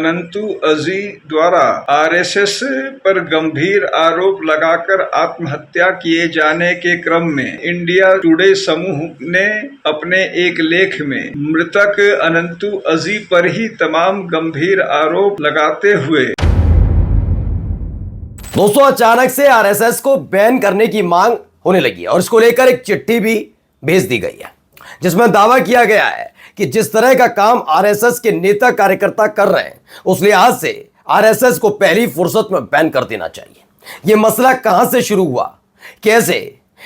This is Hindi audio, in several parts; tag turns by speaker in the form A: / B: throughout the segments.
A: अनंतु अजी द्वारा आरएसएस पर गंभीर आरोप लगाकर आत्महत्या किए जाने के क्रम में इंडिया टुडे समूह ने अपने एक लेख में मृतक अनंतु अजी पर ही तमाम गंभीर आरोप लगाते हुए
B: दोस्तों अचानक से आरएसएस को बैन करने की मांग होने लगी है और इसको लेकर एक चिट्ठी भी भेज दी गई है जिसमें दावा किया गया है कि जिस तरह का काम आरएसएस के नेता कार्यकर्ता कर रहे हैं उस लिहाज से आरएसएस को पहली फुर्सत में बैन कर देना चाहिए। यह मसला कहां से शुरू हुआ, कैसे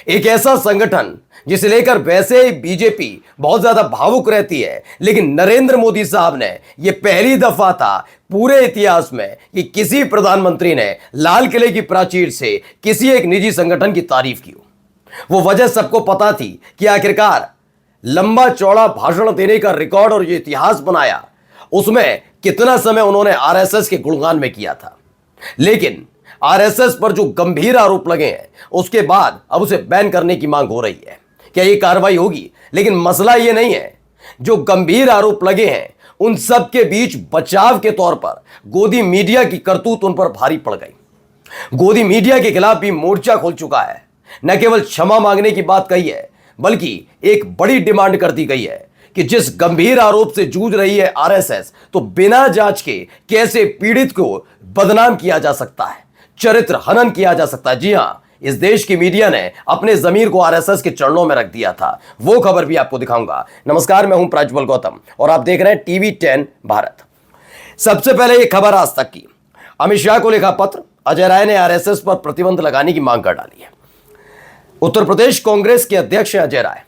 B: एक ऐसा संगठन जिसे लेकर वैसे ही बीजेपी बहुत ज्यादा भावुक रहती है, लेकिन नरेंद्र मोदी साहब ने यह पहली दफा था पूरे इतिहास में कि किसी प्रधानमंत्री ने लाल किले की प्राचीर से किसी एक निजी संगठन की तारीफ की हो। वो वजह सबको पता थी कि आखिरकार लंबा चौड़ा भाषण देने का रिकॉर्ड और ये इतिहास बनाया, उसमें कितना समय उन्होंने आरएसएस के गुणगान में किया था। लेकिन आरएसएस पर जो गंभीर आरोप लगे हैं उसके बाद अब उसे बैन करने की मांग हो रही है। क्या ये कार्रवाई होगी? लेकिन मसला ये नहीं है, जो गंभीर आरोप लगे हैं उन सब के बीच बचाव के तौर पर गोदी मीडिया की करतूत उन पर भारी पड़ गई। गोदी मीडिया के खिलाफ भी मोर्चा खोल चुका है। न केवल क्षमा मांगने की बात कही है बल्कि एक बड़ी डिमांड कर दी गई है कि जिस गंभीर आरोप से जूझ रही है आरएसएस, तो बिना जांच के कैसे पीड़ित को बदनाम किया जा सकता है, चरित्र हनन किया जा सकता है। जी हां, इस देश की मीडिया ने अपने जमीर को आरएसएस के चरणों में रख दिया था। वो खबर भी आपको दिखाऊंगा। नमस्कार, मैं हूं प्रज्वल गौतम और आप देख रहे हैं टीवी 10 भारत। सबसे पहले यह खबर आज तक की। अमित शाह को लिखा पत्र, अजय राय ने आरएसएस पर प्रतिबंध लगाने की मांग कर डाली है। उत्तर प्रदेश कांग्रेस के अध्यक्ष हैं अजय राय।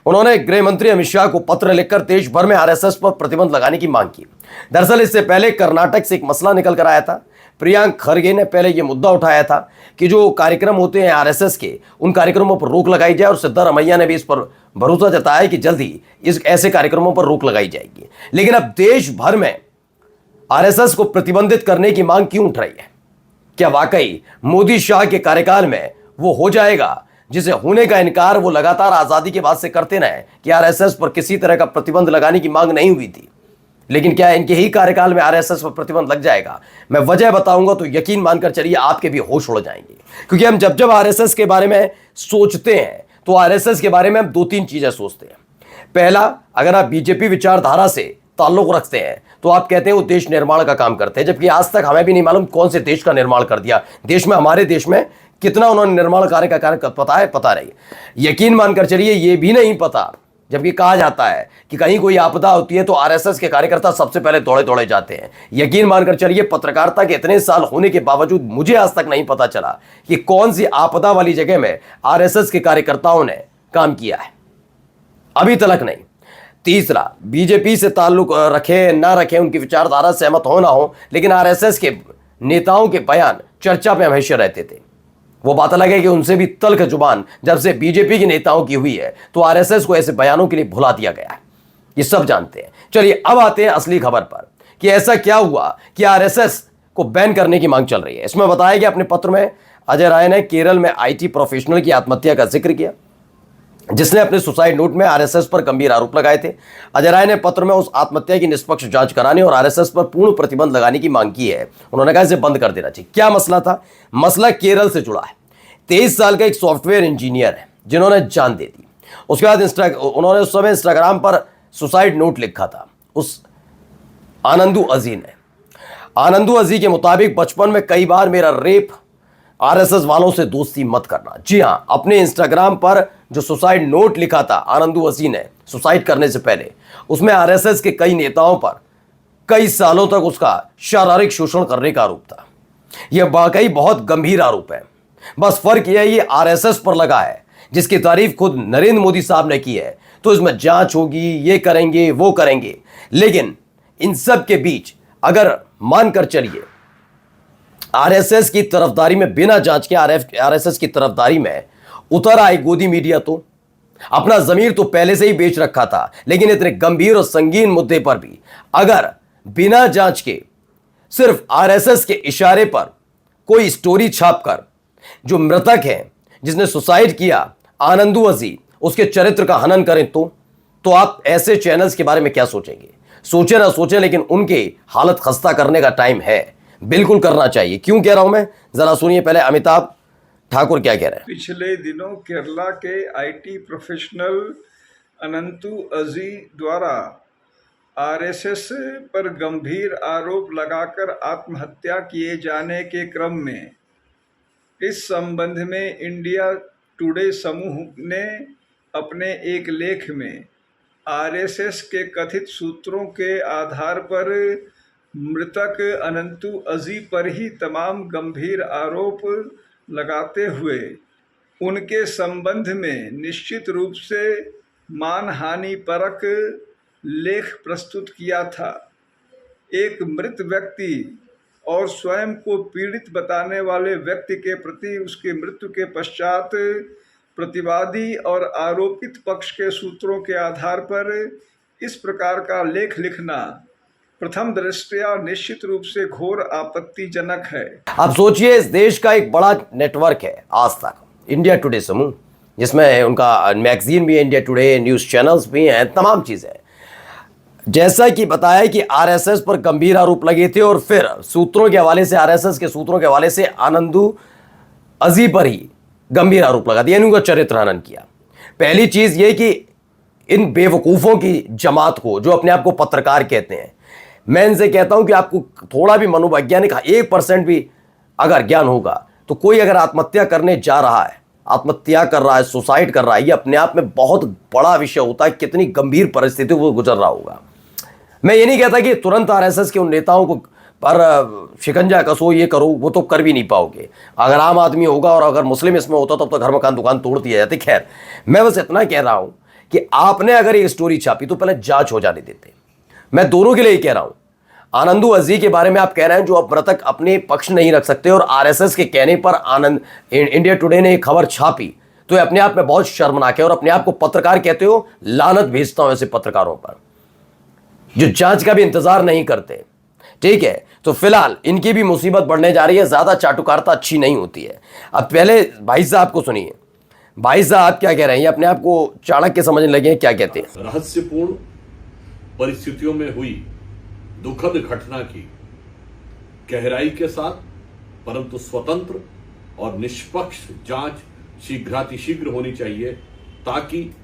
B: उन्होंने गृह मंत्री अमित शाह को पत्र लिखकर देश भर में आरएसएस पर प्रतिबंध लगाने की मांग की। दरअसल इससे पहले कर्नाटक से एक मसला निकल कर आया था। प्रियंक खरगे ने पहले यह मुद्दा उठाया था कि जो कार्यक्रम होते हैं आरएसएस के, उन कार्यक्रमों पर रोक लगाई जाए और सिद्धारमैया ने भी इस पर भरोसा जताया कि जल्द ही इस ऐसे कार्यक्रमों पर रोक लगाई जाएगी। लेकिन अब देश भर में आरएसएस को प्रतिबंधित करने की मांग क्यों उठ रही है? क्या वाकई मोदी शाह के कार्यकाल में वो हो जाएगा जिसे होने का इनकार वो लगातार आजादी के बाद से करते रहे कि आरएसएस पर किसी तरह का प्रतिबंध लगाने की मांग नहीं हुई थी, लेकिन क्या इनके ही कार्यकाल में आरएसएस पर प्रतिबंध लग जाएगा? मैं वजह बताऊंगा तो यकीन मानकर चलिए आपके भी होश उड़ जाएंगे। क्योंकि हम जब आरएसएस के बारे में सोचते हैं तो आरएसएस के बारे में हम दो तीन चीजें सोचते हैं। पहला, अगर आप बीजेपी विचारधारा से ताल्लुक रखते हैं तो आप कहते हैं वो देश निर्माण का काम करते हैं, जबकि आज तक हमें भी नहीं मालूम कौन से देश का निर्माण कर दिया। देश में, हमारे देश में कितना उन्होंने निर्माण कार्य का कार्य पता है? पता नहीं। यकीन मानकर चलिए ये भी नहीं पता, जबकि कहा जाता है कि कहीं कोई आपदा होती है तो आरएसएस के कार्यकर्ता सबसे पहले दौड़े दौड़े जाते हैं। यकीन मानकर चलिए पत्रकारिता के इतने साल होने के बावजूद मुझे आज तक नहीं पता चला कि कौन सी आपदा वाली जगह में आरएसएस के कार्यकर्ताओं ने काम किया है, अभी तक नहीं। तीसरा, बीजेपी से ताल्लुक रखे ना रखे, उनकी विचारधारा सहमत हो ना हो, लेकिन आरएसएस के नेताओं के बयान चर्चा पे हमेशा रहते थे। वो बात अलग है कि उनसे भी तल्ख जुबान जब से बीजेपी के नेताओं की हुई है तो आरएसएस को ऐसे बयानों के लिए भुला दिया गया है। ये सब जानते हैं। चलिए अब आते हैं असली खबर पर कि ऐसा क्या हुआ कि आरएसएस को बैन करने की मांग चल रही है। इसमें बताया गया अपने पत्र में अजय राय ने केरल में आईटी प्रोफेशनल की आत्महत्या का जिक्र किया जिसने अपने सुसाइड नोट में आरएसएस पर गंभीर आरोप लगाए थे। अजय राय ने पत्र में उस आत्महत्या की निष्पक्ष जांच कराने और आरएसएस पर पूर्ण प्रतिबंध लगाने की मांग की है। उन्होंने कहा इसे बंद कर देना चाहिए। क्या मसला था? मसला केरल से जुड़ा है। 23 साल का एक सॉफ्टवेयर इंजीनियर है जिन्होंने जान दे दी। उसके बाद उन्होंने उस समय इंस्टाग्राम पर सुसाइड नोट लिखा था उस आनंदू अजी ने। आनंदू अजी के मुताबिक बचपन में कई बार मेरा रेप, आरएसएस वालों से दोस्ती मत करना। जी हां, अपने इंस्टाग्राम पर जो सुसाइड नोट लिखा था आनंदू अजी ने सुसाइड करने से पहले, उसमें आरएसएस के कई नेताओं पर कई सालों तक उसका शारीरिक शोषण करने का आरोप था। यह वाकई बहुत गंभीर आरोप है। बस फर्क यह है ये आरएसएस पर लगा है जिसकी तारीफ खुद नरेंद्र मोदी साहब ने की है, तो इसमें जांच होगी, ये करेंगे वो करेंगे। लेकिन इन सब के बीच अगर मानकर चलिए आरएसएस की तरफदारी में, बिना जांच के आरएसएस की तरफदारी में उतर आए गोदी मीडिया, तो अपना जमीर तो पहले से ही बेच रखा था, लेकिन इतने गंभीर और संगीन मुद्दे पर भी अगर बिना जांच के सिर्फ आरएसएस के इशारे पर कोई स्टोरी छापकर जो मृतक है, जिसने सुसाइड किया, आनंदू अजी, उसके चरित्र का हनन करें तो आप ऐसे चैनल्स के बारे में क्या सोचेंगे? सोचे ना सोचे, लेकिन उनकी हालत खस्ता करने का टाइम है, बिल्कुल करना चाहिए। क्यों कह रहा हूं मैं, जरा सुनिए पहले अमिताभ ठाकुर क्या कह रहे हैं।
A: पिछले दिनों केरला के आईटी प्रोफेशनल अनंतु अजी द्वारा आरएसएस पर गंभीर आरोप लगाकर आत्महत्या किए जाने के क्रम में इस संबंध में इंडिया टुडे समूह ने अपने एक लेख में आरएसएस के कथित सूत्रों के आधार पर मृतक अनंतु अजी पर ही तमाम गंभीर आरोप लगाते हुए उनके संबंध में निश्चित रूप से मानहानि परक लेख प्रस्तुत किया था। एक मृत व्यक्ति और स्वयं को पीड़ित बताने वाले व्यक्ति के प्रति उसकी मृत्यु के पश्चात प्रतिवादी और आरोपित पक्ष के सूत्रों के आधार पर इस प्रकार का लेख लिखना प्रथम दृष्टया निश्चित रूप से घोर आपत्तिजनक है।
B: आप सोचिए, इस देश का एक बड़ा नेटवर्क है आज तक, इंडिया टुडे समूह, जिसमें उनका मैगजीन भी है, इंडिया टुडे, न्यूज़ चैनल्स भी हैं, तमाम चीज़ें। जैसा कि बताया कि आरएसएस पर गंभीर आरोप लगे थे और फिर सूत्रों के हवाले से, आरएसएस के सूत्रों के हवाले से आनंदू अजी पर ही गंभीर आरोप लगा दिया, उनका चरित्र हनन किया। पहली चीज़ ये कि इन बेवकूफ़ों की जमात को, जो अपने आप को पत्रकार कहते हैं, मैं इनसे कहता हूं कि आपको थोड़ा भी मनोवैज्ञानिक 1% भी अगर ज्ञान होगा तो कोई अगर आत्महत्या करने जा रहा है, आत्महत्या कर रहा है, सुसाइड कर रहा है, ये अपने आप में बहुत बड़ा विषय होता है, कितनी गंभीर परिस्थिति वो गुजर रहा होगा। मैं ये नहीं कहता कि तुरंत आरएसएस के उन नेताओं को पर शिकंजा कसो, ये करो, वो तो कर भी नहीं पाओगे। अगर आम आदमी होगा और अगर मुस्लिम इसमें होता तब तो घर मकान दुकान तोड़ दिया जाते। खैर, मैं बस इतना कह रहा हूं कि आपने अगर ये स्टोरी छापी तो पहले जांच हो जाने देते। मैं दोनों के लिए ही कह रहा हूं। आनंदू अजी के बारे में आप कह रहे हैं, जो अब मृतक अपने पक्ष नहीं रख सकते और आरएसएस के कहने पर इंडिया टुडे ने एक खबर छापी, तो अपने आप में बहुत शर्मनाक है। और अपने आप को पत्रकार कहते हो, लानत भेजता हूं ऐसे पत्रकारों पर जो जांच का भी इंतजार नहीं करते। ठीक है, तो फिलहाल इनकी भी मुसीबत बढ़ने जा रही है। ज्यादा चाटुकारिता अच्छी नहीं होती है। अब पहले भाई साहब को सुनिए, भाई साहब क्या कह रहे हैं, ये अपने आप को चाणक्य समझने लगे हैं, क्या कहते हैं।
C: रहस्यपूर्ण परिस्थितियों में हुई दुखद घटना की गहराई के साथ परंतु स्वतंत्र और निष्पक्ष जांच शीघ्रातिशीघ्र होनी चाहिए, ताकि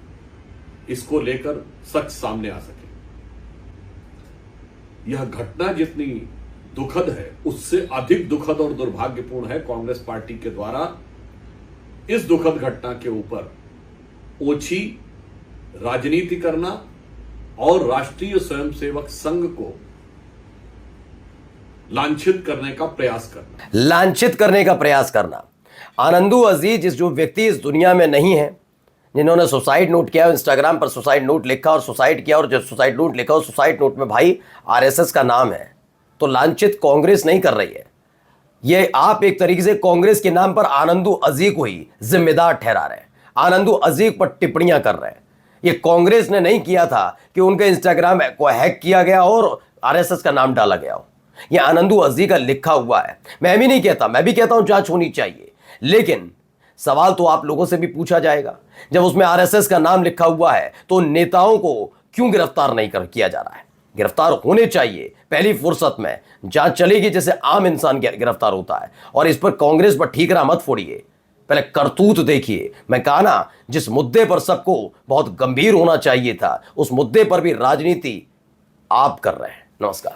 C: इसको लेकर सच सामने आ सके। यह घटना जितनी दुखद है, उससे अधिक दुखद और दुर्भाग्यपूर्ण है कांग्रेस पार्टी के द्वारा इस दुखद घटना के ऊपर ओछी राजनीति करना और राष्ट्रीय स्वयंसेवक संघ को लांछित करने का प्रयास करना,
B: लांछित करने का प्रयास करना। आनंदू अजीज जिस जो व्यक्ति इस दुनिया में नहीं है, जिन्होंने सुसाइड नोट किया, इंस्टाग्राम पर सुसाइड नोट लिखा और सुसाइड किया, और जब सुसाइड नोट लिखा और सुसाइड नोट में भाई आरएसएस का नाम है, तो लांछित कांग्रेस नहीं कर रही है। ये आप एक तरीके से कांग्रेस के नाम पर आनंदू अजी को ही जिम्मेदार ठहरा रहे हैं, आनंदू अजी पर टिप्पणियां कर रहे हैं। ये कांग्रेस ने नहीं किया था कि उनका इंस्टाग्राम को हैक किया गया और आरएसएस का नाम डाला गया हो। ये आनंदू अजी का लिखा हुआ है। मैं भी नहीं कहता, मैं भी कहता हूं जांच होनी चाहिए, लेकिन सवाल तो आप लोगों से भी पूछा जाएगा। जब उसमें आरएसएस का नाम लिखा हुआ है तो नेताओं को क्यों गिरफ्तार नहीं किया जा रहा है? गिरफ्तार होने चाहिए, पहली फुर्सत में जांच चलेगी जैसे आम इंसान गिरफ्तार होता है। और इस पर कांग्रेस पर ठीकरा मत फोड़िए, पहले करतूत देखिए। मैं कहा ना, जिस मुद्दे पर सबको बहुत गंभीर होना चाहिए था, उस मुद्दे पर भी राजनीति आप कर रहे हैं। नमस्कार।